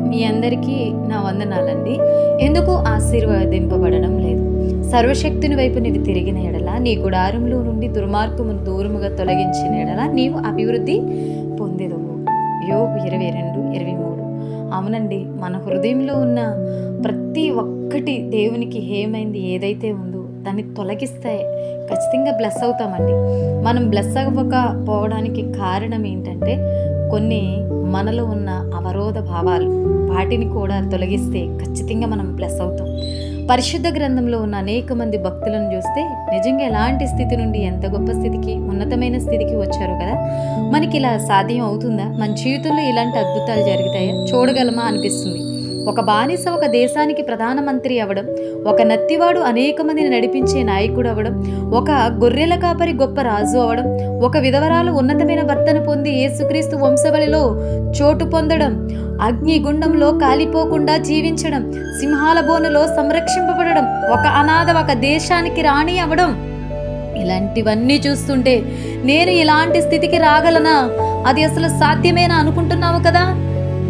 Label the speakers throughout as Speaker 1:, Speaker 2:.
Speaker 1: మీ అందరికీ నా వందనాలండి. ఎందుకు ఆశీర్వదింపబడడం లేదు? సర్వశక్తుని వైపు నీవు తిరిగిన ఎడల, నీ గుడారంలో నుండి దుర్మార్గమును దూరముగా తొలగించిన ఎడల నీవు అభివృద్ధి పొందెదవు. యోబు 22:23. అవునండి, మన హృదయంలో ఉన్న ప్రతి ఒక్కటి దేవునికి ఏమైంది ఏదైతే ఉందో దాన్ని తొలగిస్తే ఖచ్చితంగా బ్లెస్ అవుతామండి. మనం బ్లెస్ అవ్వకపోవడానికి కారణం ఏంటంటే కొన్ని మనలో ఉన్న అవరోధ భావాలు, వాటిని కూడా తొలగిస్తే ఖచ్చితంగా మనం బ్లెస్ అవుతాం. పరిశుద్ధ గ్రంథంలో ఉన్న అనేక మంది భక్తులను చూస్తే నిజంగా ఎలాంటి స్థితి నుండి ఎంత గొప్ప స్థితికి, ఉన్నతమైన స్థితికి వచ్చారు కదా. మనకి ఇలా సాధ్యం అవుతుందా? మన జీవితంలో ఇలాంటి అద్భుతాలు జరుగుతాయా? చూడగలమా అనిపిస్తుంది. ఒక బానిస ఒక దేశానికి ప్రధానమంత్రి అవ్వడం, ఒక నత్తివాడు అనేక మందిని నడిపించే నాయకుడు అవ్వడం, ఒక గొర్రెల కాపరి గొప్ప రాజు అవ్వడం, ఒక విధవరాలు ఉన్నతమైన భర్తను పొంది యేసుక్రీస్తు వంశబలిలో చోటు పొందడం, అగ్నిగుండంలో కాలిపోకుండా జీవించడం, సింహాల బోనులో సంరక్షింపబడడం, ఒక అనాథ ఒక దేశానికి రాణి అవ్వడం, ఇలాంటివన్నీ చూస్తుంటే నేను ఇలాంటి స్థితికి రాగలనా? అది అసలు సాధ్యమేనా అనుకుంటున్నావు కదా.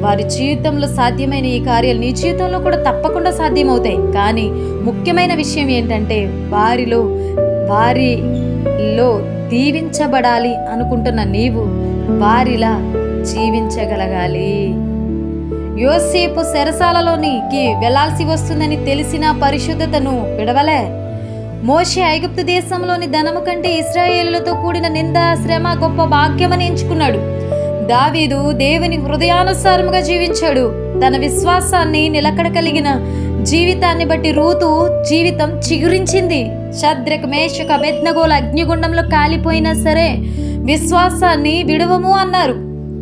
Speaker 1: వారి జీవితంలో సాధ్యమైన ఈ కార్యాలు నీ జీవితంలో కూడా తప్పకుండా సాధ్యమవుతాయి. కానీ ముఖ్యమైన విషయం ఏంటంటే వారిలో దీవించబడాలి అనుకుంటున్న నీవు వారిలా జీవించగలగాలి. యోసేపు చెరసాలలోనికి వెళ్లాల్సి వస్తుందని తెలిసిన పరిశుద్ధతను విడవలే. మోషే ఐగుప్తు దేశంలోని ధనము కంటే ఇశ్రాయేలులతో కూడిన నింద, శ్రమ గొప్ప భాగ్యమని ఎంచుకున్నాడు. దావీదు దేవుని హృదయానుసారముగా జీవించాడు. తన విశ్వాసాన్ని నిలకడ కలిగిన జీవితాన్ని బట్టి రూతు జీవితం చిగురించింది. షద్రక్, మేషక్, అబేద్నెగోలు అగ్నిగుండంలో కాలిపోయినా సరే విశ్వాసాన్ని విడవము అన్నారు.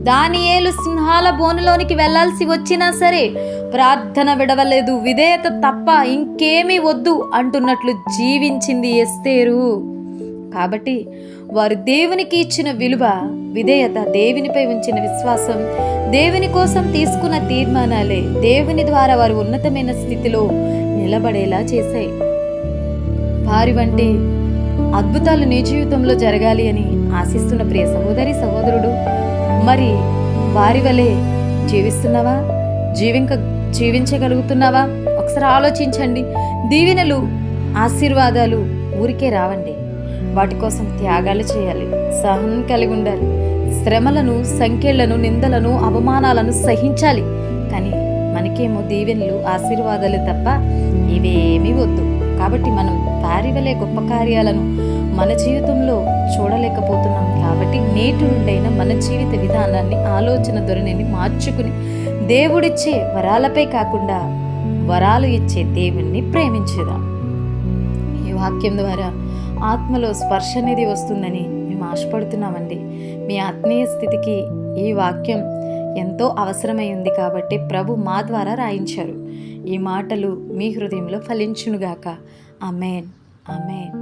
Speaker 1: దానియేలు సింహాల బోనులోనికి వెళ్లాల్సి వచ్చినా సరే ప్రార్థన విడవలేదు. విధేయత తప్ప ఇంకేమీ వద్దు అంటున్నట్లు జీవించింది ఎస్తేరు. కాబట్టి వారు దేవునికి ఇచ్చిన విలువ, విధేయత, దేవునిపై ఉంచిన విశ్వాసం, దేవుని కోసం తీసుకున్న తీర్మానాలే దేవుని ద్వారా వారు ఉన్నతమైన స్థితిలో నిలబడేలా చేశాయి. వారి వంటి అద్భుతాలు నీ జీవితంలో జరగాలి అని ఆశిస్తున్న ప్రియ సహోదరి, సహోదరుడు, మరి వారి వలె జీవిస్తున్నావా? జీవించగలుగుతున్నావా? ఒకసారి ఆలోచించండి. దీవెనలు, ఆశీర్వాదాలు ఊరికే రావండి. వాటి కోసం త్యాగాలు చేయాలి, సహనం కలిగి ఉండాలి, శ్రమలను, సంఖ్యలను, నిందలను, అవమానాలను సహించాలి. కానీ మనకేమో దీవెనలు, ఆశీర్వాదాలు తప్ప ఇవేమీ వద్దు. కాబట్టి మనం వారి వలె గొప్ప కార్యాలను మన జీవితంలో చూడలేకపోతున్నాం. కాబట్టి నేటి నుండైనా మన జీవిత విధానాన్ని, ఆలోచన ధోరణిని మార్చుకుని దేవుడిచ్చే వరాలపై కాకుండా వరాలు ఇచ్చే దేవుణ్ణి ప్రేమించేదాం. ఈ వాక్యం ద్వారా ఆత్మలో స్పర్శ అనేది వస్తుందని మేము ఆశపడుతున్నామండి. మీ ఆత్మీయ స్థితికి ఈ వాక్యం ఎంతో అవసరమై ఉంది కాబట్టి ప్రభు మా ద్వారా రాయించారు. ఈ మాటలు మీ హృదయంలో ఫలించునుగాక. ఆమేన్, ఆమేన్.